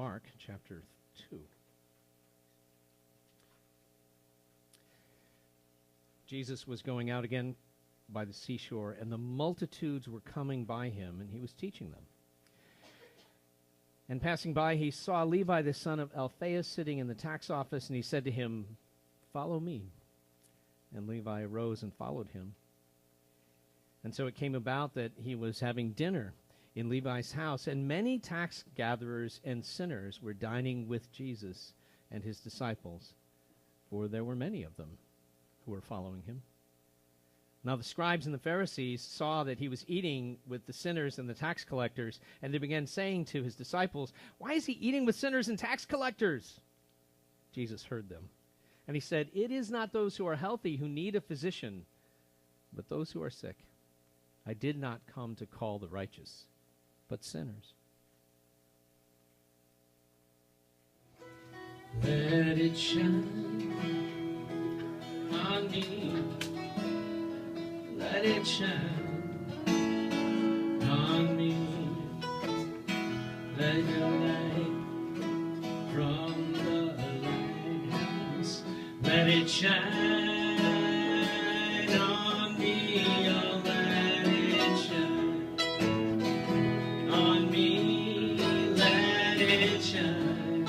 Mark chapter 2. Jesus was going out again by the seashore, and the multitudes were coming by him, and he was teaching them. And passing by, he saw Levi the son of Alphaeus sitting in the tax office, and he said to him, "Follow me." And Levi arose and followed him. And so it came about that he was having dinner in Levi's house, and many tax gatherers and sinners were dining with Jesus and his disciples, for there were many of them who were following him. Now the scribes and the Pharisees saw that he was eating with the sinners and the tax collectors, and they began saying to his disciples, "Why is he eating with sinners and tax collectors?" Jesus heard them, and he said, "It is not those who are healthy who need a physician, but those who are sick. I did not come to call the righteous, but sinners." Let it shine on me. Let it shine on me. Let your light from the lighthouse. Let it shine on me. Oh, let it shine on me. Let it shine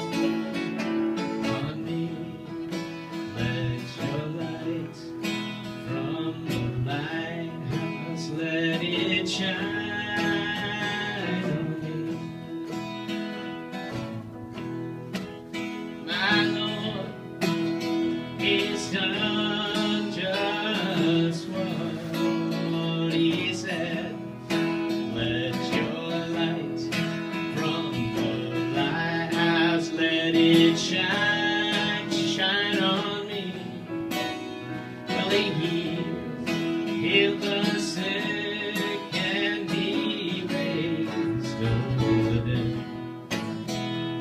on me. Let your light from the lighthouse, let it shine on me. My Lord is done just what he said. Let your light from the lighthouse, let it shine, shine on me. Well, he heal the sick and be raised the dead.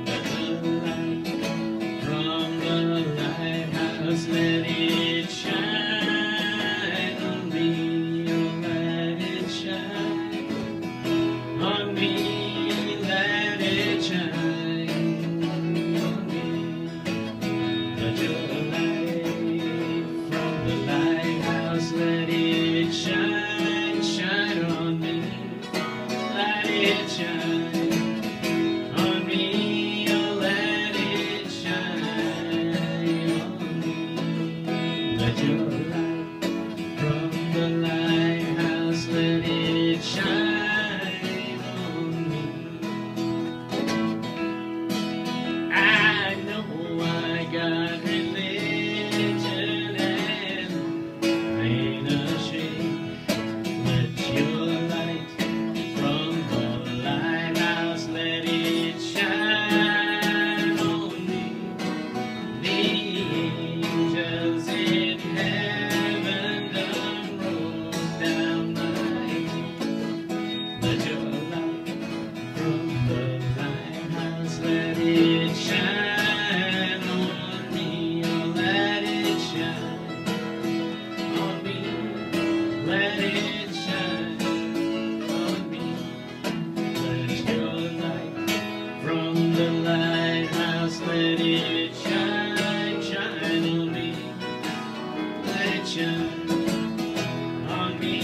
Let the light from the lighthouse, let it shine on me. Oh, let it shine on me. Let it shine on me. Let your light from the lighthouse, let it shine, shine on me. Let it shine on me. Oh, let it shine on me. Let your light from the lighthouse, let it shine on me. I know I got religion and ain't ashamed. Let your light from the lighthouse, let it shine on me. The angels in heaven done roll down my name. Let your light from the lighthouse, let it shine on me. Oh, let it shine on me. Let it shine on me. Let your light from the lighthouse, let it shine, shine on me. Let it shine on me.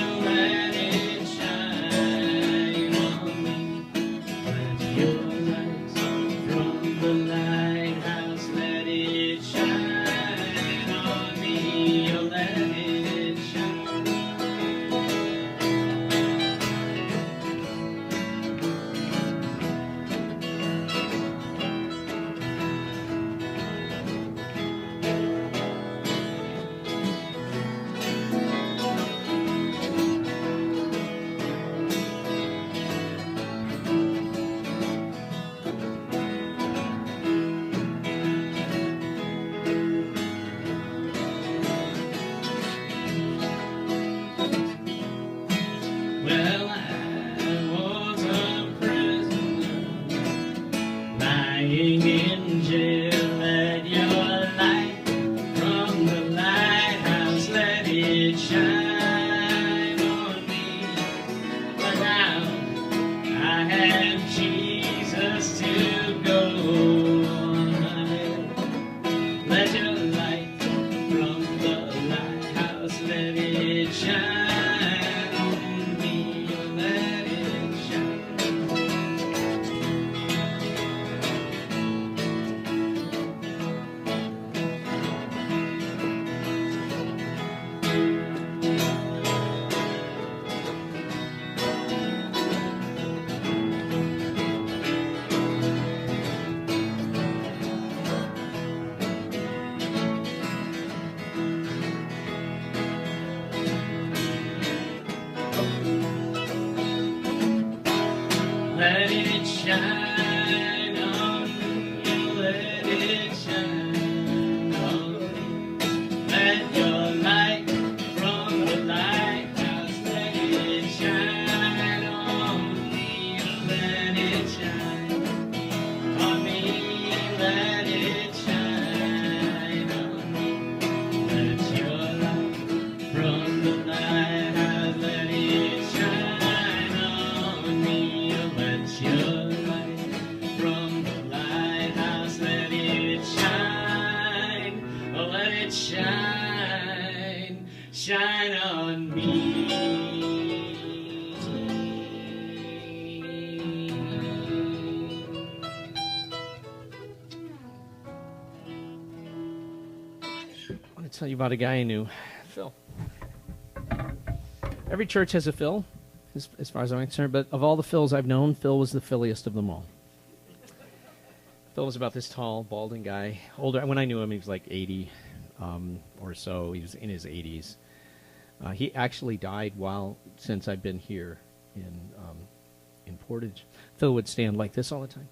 Oh, let it shine on me. Let your light from the lighthouse, let it shine on me. Oh, let it shine it shine on me, let it shine. Let it shine on you, let it shine on me. Let your light from the lighthouse, let it shine on me, let it shine on me, let it shine on me. Let your light from the lighthouse, let it shine on me. Let your light from the lighthouse, let it shine, oh, let it shine, shine on me. I want to tell you about a guy I knew, Phil. Every church has a Phil, as far as I'm concerned, but of all the Phils I've known, Phil was the Philliest of them all. Phil was about this tall, balding guy. Older. When I knew him, he was like 80 or so. He was in his 80s. He actually died since I've been here in Portage. Phil would stand like this all the time.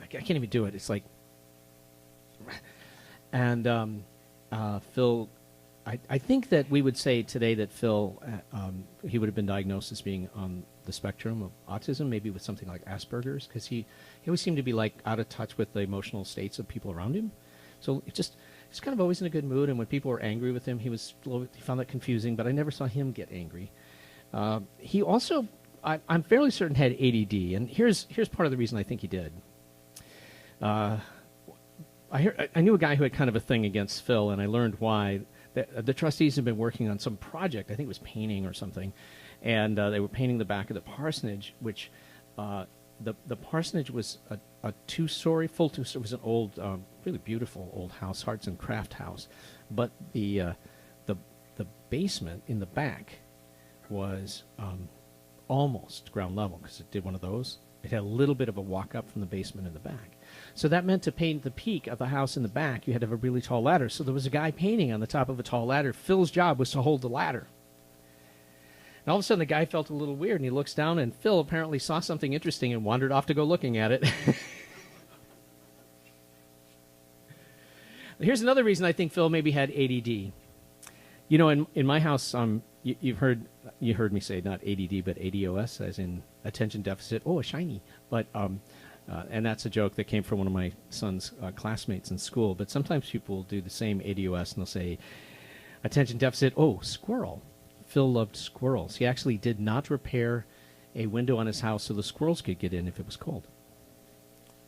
I can't even do it. It's like, and Phil. I think that we would say today that Phil, he would have been diagnosed as being on the spectrum of autism, maybe with something like Asperger's, because he always seemed to be like out of touch with the emotional states of people around him. So he's kind of always in a good mood, and when people were angry with him, he found that confusing, but I never saw him get angry. He also, I'm fairly certain, had ADD, and here's part of the reason I think he did. I knew a guy who had kind of a thing against Phil, and I learned why. The trustees had been working on some project, I think it was painting or something, and they were painting the back of the parsonage, which the parsonage was a two-story, full two-story. It was an old, really beautiful old house, arts and craft house, but the basement in the back was almost ground level, because it did one of those. It had a little bit of a walk up from the basement in the back. So that meant to paint the peak of the house in the back, you had to have a really tall ladder. So there was a guy painting on the top of a tall ladder. Phil's job was to hold the ladder. And all of a sudden, the guy felt a little weird, and he looks down, and Phil apparently saw something interesting and wandered off to go looking at it. Here's another reason I think Phil maybe had ADD. You know, in my house, you heard me say not ADD, but ADOS, as in attention deficit. Oh, a shiny. But and that's a joke that came from one of my son's classmates in school. But sometimes people will do the same ADOS, and they'll say attention deficit. Oh, squirrel. Phil loved squirrels. He actually did not repair a window on his house so the squirrels could get in if it was cold.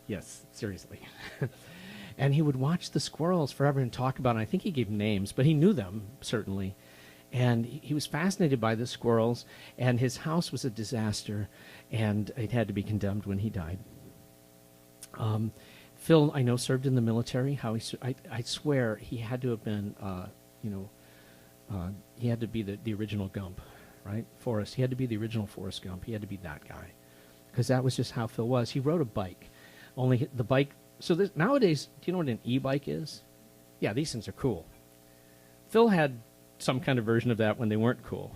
Yes, seriously. And he would watch the squirrels forever and talk about it. I think he gave names, but he knew them, certainly. And he was fascinated by the squirrels, and his house was a disaster, and it had to be condemned when he died. Phil, I know, served in the military. I swear he had to have been, he had to be the original Gump, right? Forrest. He had to be the original Forrest Gump. He had to be that guy, because that was just how Phil was. He rode a bike, only the bike. So nowadays, do you know what an e-bike is? Yeah, these things are cool. Phil had some kind of version of that when they weren't cool.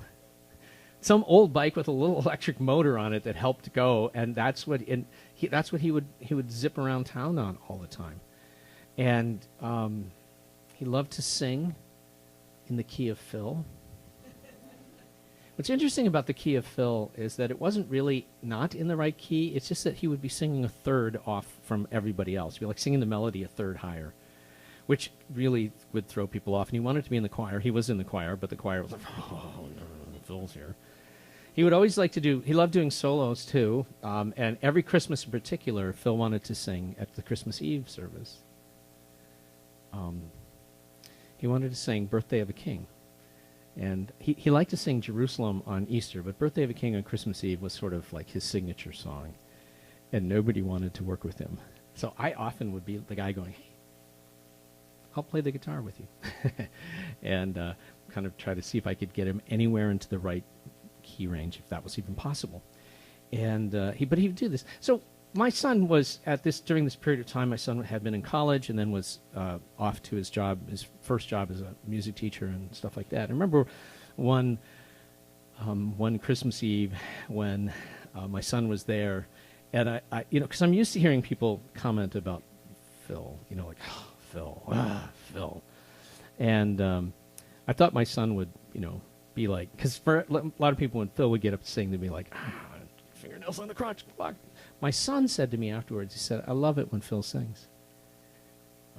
Some old bike with a little electric motor on it that helped go, and that's what he would zip around town on all the time. And he loved to sing in the key of Phil. What's interesting about the key of Phil is that it wasn't really not in the right key. It's just that he would be singing a third off from everybody else. He'd be like singing the melody a third higher, which really would throw people off. And he wanted to be in the choir. He was in the choir, but the choir was like, oh, no, Phil's here. He would always like to he loved doing solos too. And every Christmas in particular, Phil wanted to sing at the Christmas Eve service. He wanted to sing Birthday of a King. And he liked to sing Jerusalem on Easter, but Birthday of a King on Christmas Eve was sort of like his signature song. And nobody wanted to work with him. So I often would be the guy going, hey, I'll play the guitar with you. And kind of try to see if I could get him anywhere into the right key range, if that was even possible. And he would do this. So my son was during this period of time, my son had been in college and then was off to his first job as a music teacher and stuff like that. I remember one Christmas Eve when my son was there, and I because I'm used to hearing people comment about Phil, like, oh, Phil. And I thought my son would, be like, because for a lot of people when Phil would get up to sing, they'd be like, fingernails on the crotch. Fuck. My son said to me afterwards, he said, I love it when Phil sings.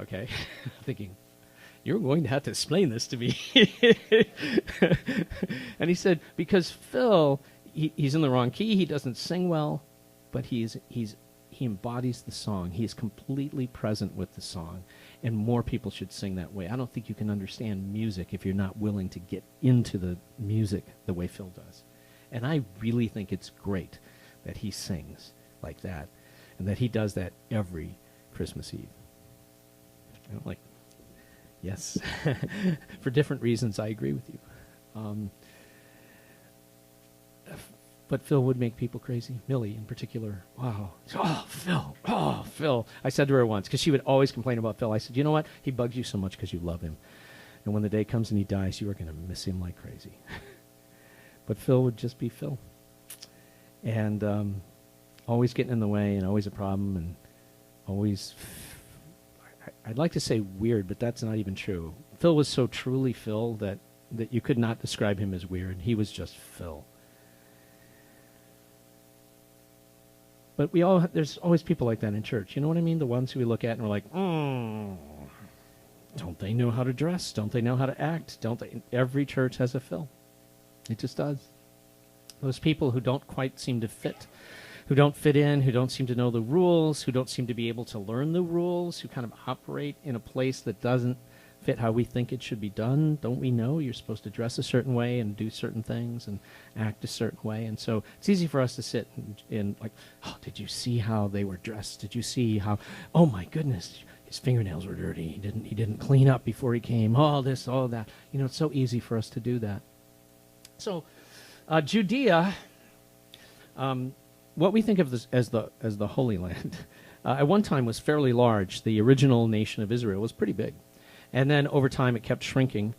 Okay. Thinking, you're going to have to explain this to me. And he said, because Phil, he's in the wrong key, he doesn't sing well, but he embodies the song. He is completely present with the song. And more people should sing that way. I don't think you can understand music if you're not willing to get into the music the way Phil does. And I really think it's great that he sings like that, and that he does that every Christmas Eve. Yes. For different reasons, I agree with you. But Phil would make people crazy. Millie, in particular. Wow. Oh, Phil. Oh, Phil. I said to her once, because she would always complain about Phil. I said, you know what? He bugs you so much because you love him. And when the day comes and he dies, you are going to miss him like crazy. But Phil would just be Phil. And always getting in the way and always a problem and always... I'd like to say weird, but that's not even true. Phil was so truly Phil that you could not describe him as weird. He was just Phil. But there's always people like that in church. You know what I mean? The ones who we look at and we're like, don't they know how to dress? Don't they know how to act? Don't they? Every church has a Phil. It just does. Those people who don't quite seem to fit, who don't fit in, who don't seem to know the rules, who don't seem to be able to learn the rules, who kind of operate in a place that doesn't fit how we think it should be done. Don't we know you're supposed to dress a certain way and do certain things and act a certain way? And so it's easy for us to sit in like, oh, did you see how they were dressed? Did you see how, oh my goodness, his fingernails were dirty. He didn't clean up before he came. All this, all that. It's so easy for us to do that. So Judea, what we think of this as the Holy Land, at one time was fairly large. The original nation of Israel was pretty big. And then over time it kept shrinking.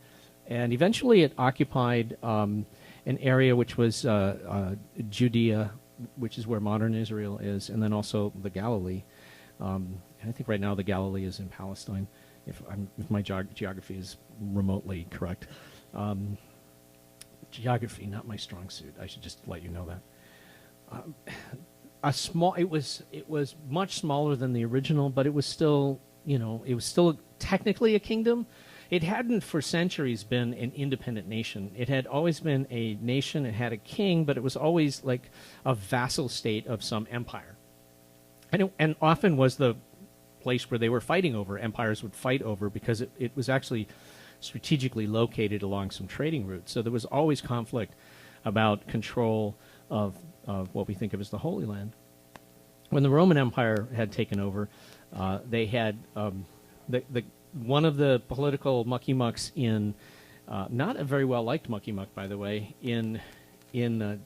And eventually it occupied an area which was Judea, which is where modern Israel is, and then also the Galilee. And I think right now the Galilee is in Palestine, if my geography is remotely correct. Geography, not my strong suit. I should just let you know that. It was much smaller than the original, but it was still, it was still technically a kingdom. It hadn't for centuries been an independent nation. It had always been a nation. It had a king, but it was always like a vassal state of some empire. And often was the place where they were fighting over. Empires would fight over because it was actually strategically located along some trading routes. So there was always conflict about control of what we think of as the Holy Land. When the Roman Empire had taken over, they had one of the political mucky-mucks in, not a very well-liked mucky-muck, by the way, in the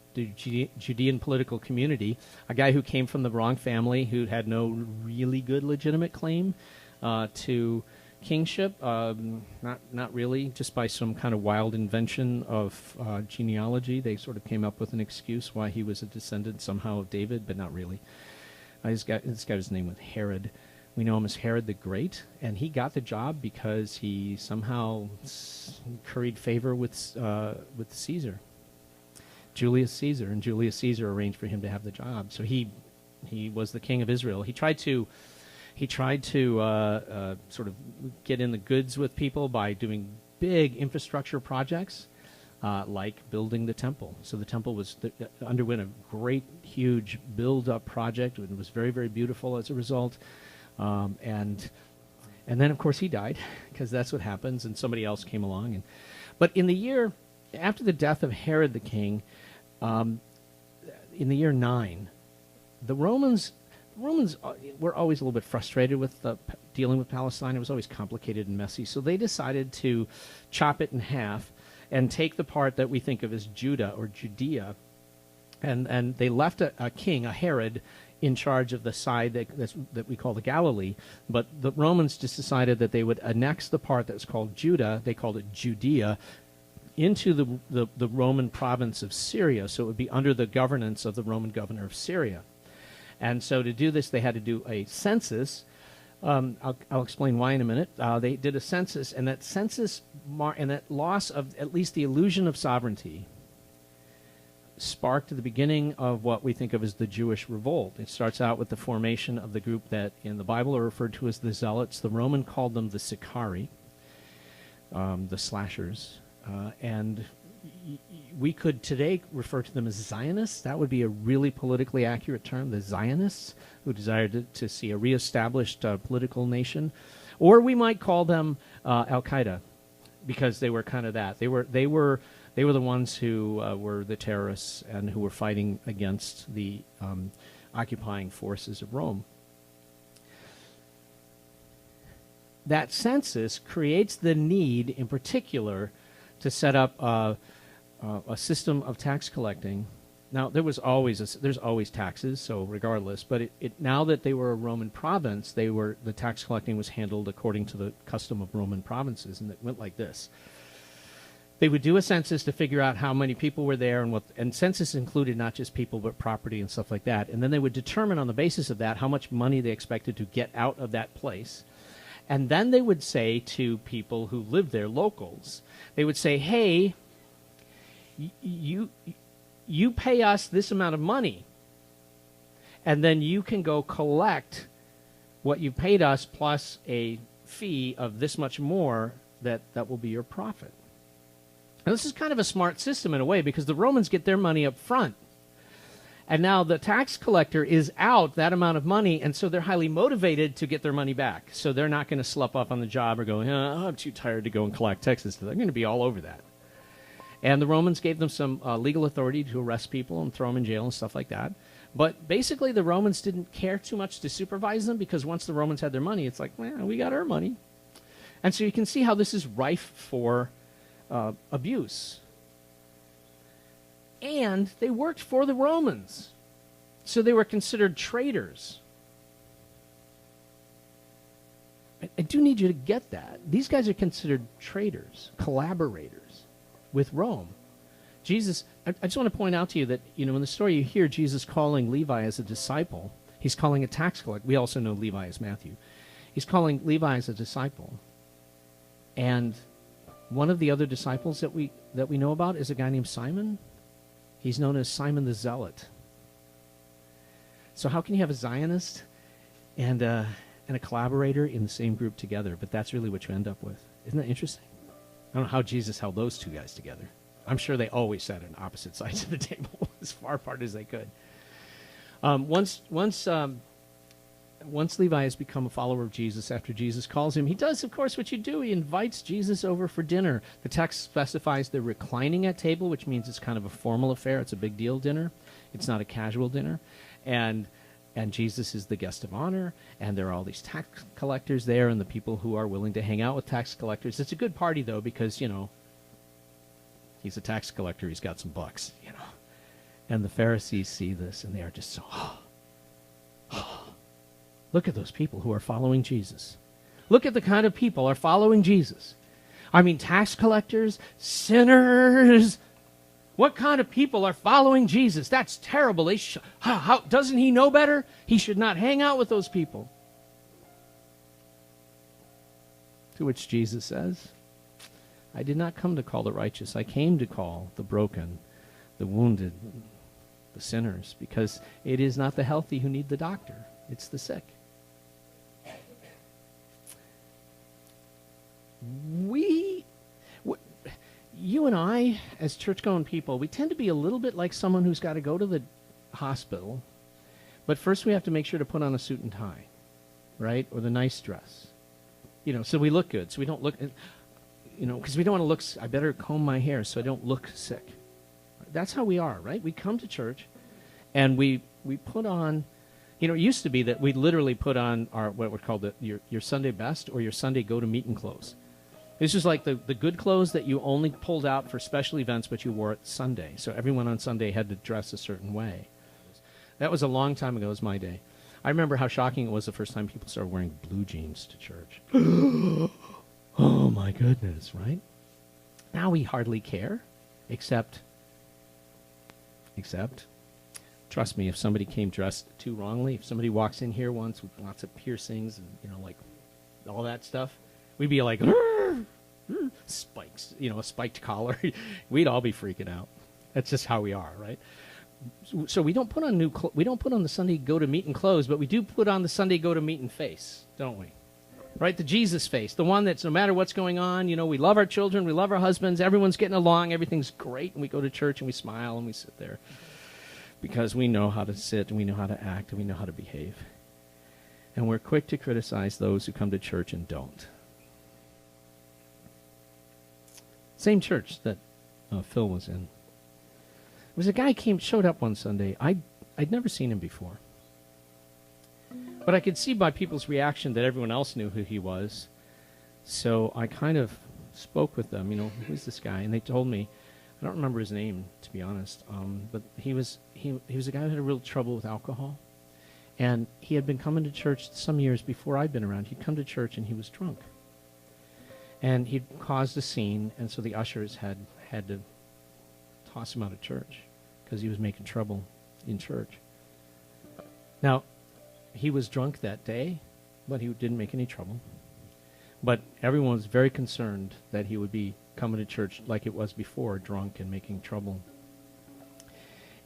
Judean political community, a guy who came from the wrong family, who had no really good legitimate claim to kingship, not really, just by some kind of wild invention of genealogy. They sort of came up with an excuse why he was a descendant somehow of David, but not really. This guy's name was Herod. We know him as Herod the Great, and he got the job because he somehow curried favor with Caesar, Julius Caesar, and Julius Caesar arranged for him to have the job. So he was the king of Israel. He tried to sort of get in the goods with people by doing big infrastructure projects, like building the temple. So the temple underwent a great, huge build-up project, and it was very, very beautiful as a result. And then, of course, he died, because that's what happens, and somebody else came along. But in the year after the death of Herod the king, in the year 9, the Romans were always a little bit frustrated with dealing with Palestine. It was always complicated and messy. So they decided to chop it in half and take the part that we think of as Judah or Judea, and they left a king, a Herod, in charge of the side that we call the Galilee. But the Romans just decided that they would annex the part that was called Judah, they called it Judea, into the Roman province of Syria. So it would be under the governance of the Roman governor of Syria. And so to do this, they had to do a census. I'll explain why in a minute. They did a census, and that census and that loss of at least the illusion of sovereignty sparked the beginning of what we think of as the Jewish revolt. It starts out with the formation of the group that in the Bible are referred to as the Zealots. The Roman called them the Sicarii, the slashers, and we could today refer to them as Zionists. That would be a really politically accurate term, the Zionists, who desired to see a reestablished political nation. Or we might call them Al-Qaeda, because they were kind of that. They were the ones who were the terrorists and who were fighting against the occupying forces of Rome. That census creates the need, in particular, to set up a system of tax collecting. Now, there's always taxes, so regardless. But now that they were a Roman province, the tax collecting was handled according to the custom of Roman provinces, and it went like this. They would do a census to figure out how many people were there, and census included not just people but property and stuff like that. And then they would determine on the basis of that how much money they expected to get out of that place. And then they would say to people who lived there, locals, they would say, hey, you pay us this amount of money, and then you can go collect what you paid us plus a fee of this much more that will be your profit. Now, this is kind of a smart system in a way, because the Romans get their money up front. And now the tax collector is out that amount of money, and so they're highly motivated to get their money back. So they're not going to slip up on the job or go, I'm too tired to go and collect taxes. They're going to be all over that. And the Romans gave them some legal authority to arrest people and throw them in jail and stuff like that. But basically the Romans didn't care too much to supervise them, because once the Romans had their money, it's like, well, we got our money. And so you can see how this is rife for abuse. And they worked for the Romans, so they were considered traitors. I do need you to get that. These guys are considered traitors, collaborators with Rome. Jesus, I just want to point out to you that, in the story you hear Jesus calling Levi as a disciple. He's calling a tax collector. We also know Levi as Matthew. He's calling Levi as a disciple. And one of the other disciples that we know about is a guy named Simon. He's known as Simon the Zealot. So how can you have a Zionist and a collaborator in the same group together? But that's really what you end up with. Isn't that interesting? I don't know how Jesus held those two guys together. I'm sure they always sat on opposite sides of the table, as far apart as they could. Once Levi has become a follower of Jesus, after Jesus calls him, he does, of course, what you do. He invites Jesus over for dinner. The text specifies they're reclining at table, which means it's kind of a formal affair. It's a big deal dinner. It's not a casual dinner. And Jesus is the guest of honor, and there are all these tax collectors there and the people who are willing to hang out with tax collectors. It's a good party, though, because, he's a tax collector. He's got some bucks, And the Pharisees see this, and they are just so, look at those people who are following Jesus. Look at the kind of people are following Jesus. I mean, tax collectors, sinners. What kind of people are following Jesus? That's terrible. How doesn't he know better? He should not hang out with those people. To which Jesus says, I did not come to call the righteous. I came to call the broken, the wounded, the sinners, because it is not the healthy who need the doctor. It's the sick. You and I, as church-going people, we tend to be a little bit like someone who's got to go to the hospital, but first we have to make sure to put on a suit and tie, right? Or the nice dress. So we look good. So we don't look... because we don't want to look, I better comb my hair so I don't look sick. That's how we are, right? We come to church and we put on, it used to be that we literally put on our, what we call your Sunday best or your Sunday go-to-meeting clothes. This was like the good clothes that you only pulled out for special events, but you wore it Sunday. So everyone on Sunday had to dress a certain way. That was a long time ago. It was my day. I remember how shocking it was the first time people started wearing blue jeans to church. Oh, my goodness, right? Now we hardly care, except, trust me, if somebody came dressed too wrongly, if somebody walks in here once with lots of piercings and, like all that stuff, we'd be like, spikes, a spiked collar. We'd all be freaking out. That's just how we are, right? So we don't put on we don't put on the Sunday go-to-meeting clothes, but we do put on the Sunday go-to-meeting face, don't we? Right, the Jesus face, the one that's no matter what's going on, we love our children, we love our husbands, everyone's getting along, everything's great, and we go to church and we smile and we sit there because we know how to sit and we know how to act and we know how to behave. And we're quick to criticize those who come to church and don't. Same church that Phil was in. There was a guy showed up one Sunday. I'd never seen him before. But I could see by people's reaction that everyone else knew who he was. So I kind of spoke with them, who's this guy? And they told me, I don't remember his name, to be honest, but he was a guy who had a real trouble with alcohol. And he had been coming to church some years before I'd been around. He'd come to church and he was drunk. And he'd caused a scene, and so the ushers had to toss him out of church because he was making trouble in church. Now, he was drunk that day, but he didn't make any trouble. But everyone was very concerned that he would be coming to church like it was before, drunk and making trouble.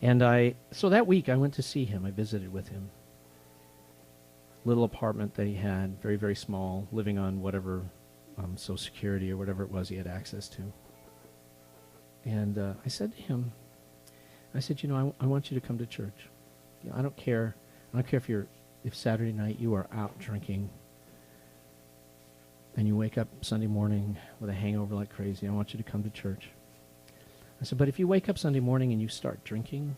And so that week I went to see him. I visited with him. Little apartment that he had, very, very small, living on whatever Social Security or whatever it was he had access to. And I said to him, I want you to come to church. I don't care if Saturday night you are out drinking and you wake up Sunday morning with a hangover like crazy. I want you to come to church. I said, but if you wake up Sunday morning and you start drinking,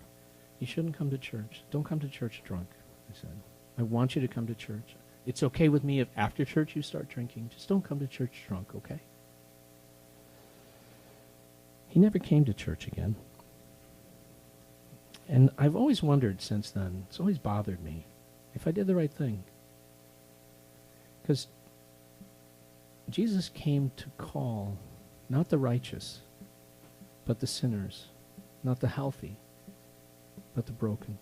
you shouldn't come to church. Don't come to church drunk, I said. I want you to come to church. It's okay with me if after church you start drinking. Just don't come to church drunk, okay? He never came to church again. And I've always wondered since then, it's always bothered me, if I did the right thing. Because Jesus came to call not the righteous, but the sinners, not the healthy, but the broken.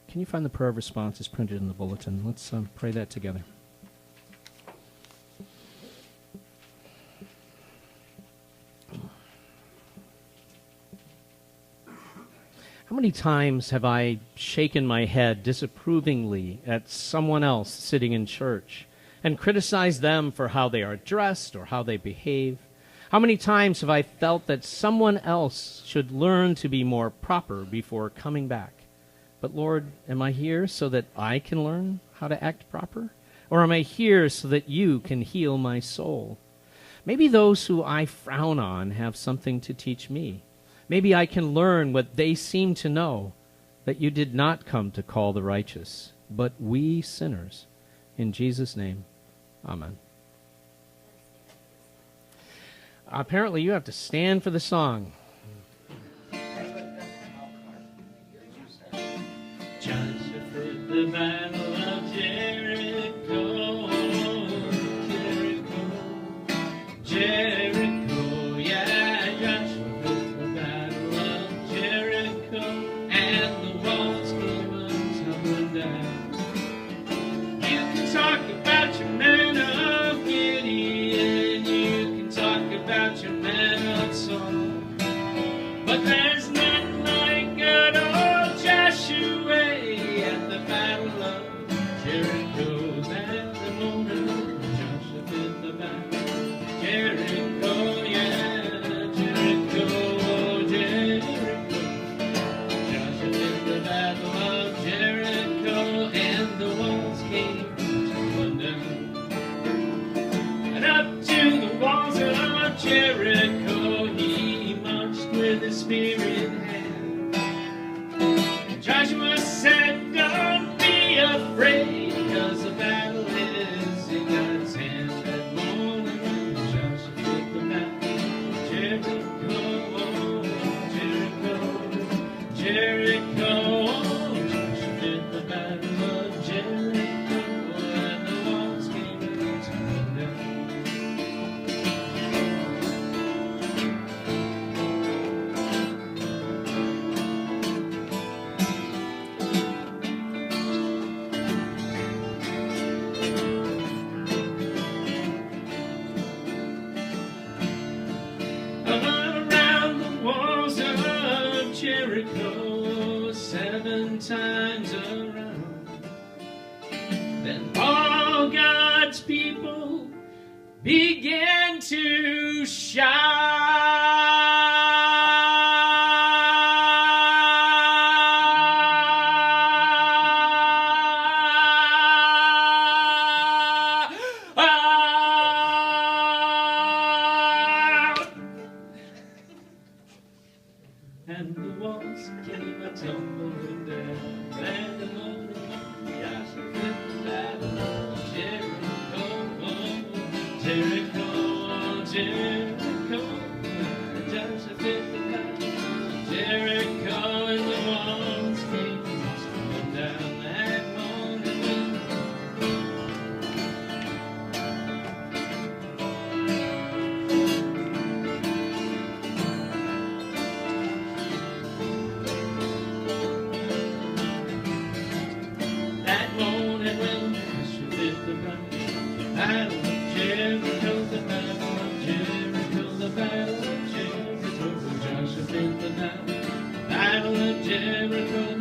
Can you find the prayer of response? It's printed in the bulletin. Let's pray that together. How many times have I shaken my head disapprovingly at someone else sitting in church and criticized them for how they are dressed or how they behave? How many times have I felt that someone else should learn to be more proper before coming back? But Lord, am I here so that I can learn how to act proper? Or am I here so that you can heal my soul? Maybe those who I frown on have something to teach me. Maybe I can learn what they seem to know, that you did not come to call the righteous, but we sinners. In Jesus' name, amen. Apparently you have to stand for the song. Joshua fought the battle of Jericho, Jericho, yeah. Joshua fought the battle of Jericho, and the walls came tumbling down. You can talk about your man of Gideon, you can talk about your man of Saul, but there's nothing like good old Joshua at the battle of Jericho. That the moment Joshua did the battle, Jericho, yeah, Jericho, Jericho. Joshua did the battle of Jericho, and the walls came tumbling down, and up to the walls of the Spirit hand. And Joshua said, don't be afraid, because the battle is in God's hand. That morning when Joshua hit the battle, Jericho, Jericho, Joshua hit the battle of Jericho, and the walls came tumbling down. Around the walls of Jericho, 7 times around. Then all God's people began to shout. And the walls came a-tumbling down. And the morning Joshua hit the battle of Jericho, Jericho, Jericho. And Joshua hit the battle of Jericho, and the walls came tumbling down that morning. That morning when Joshua hit the battle of Jericho, the battle of Jericho, the battle of Jericho. Joshua hit the battle of Jericho.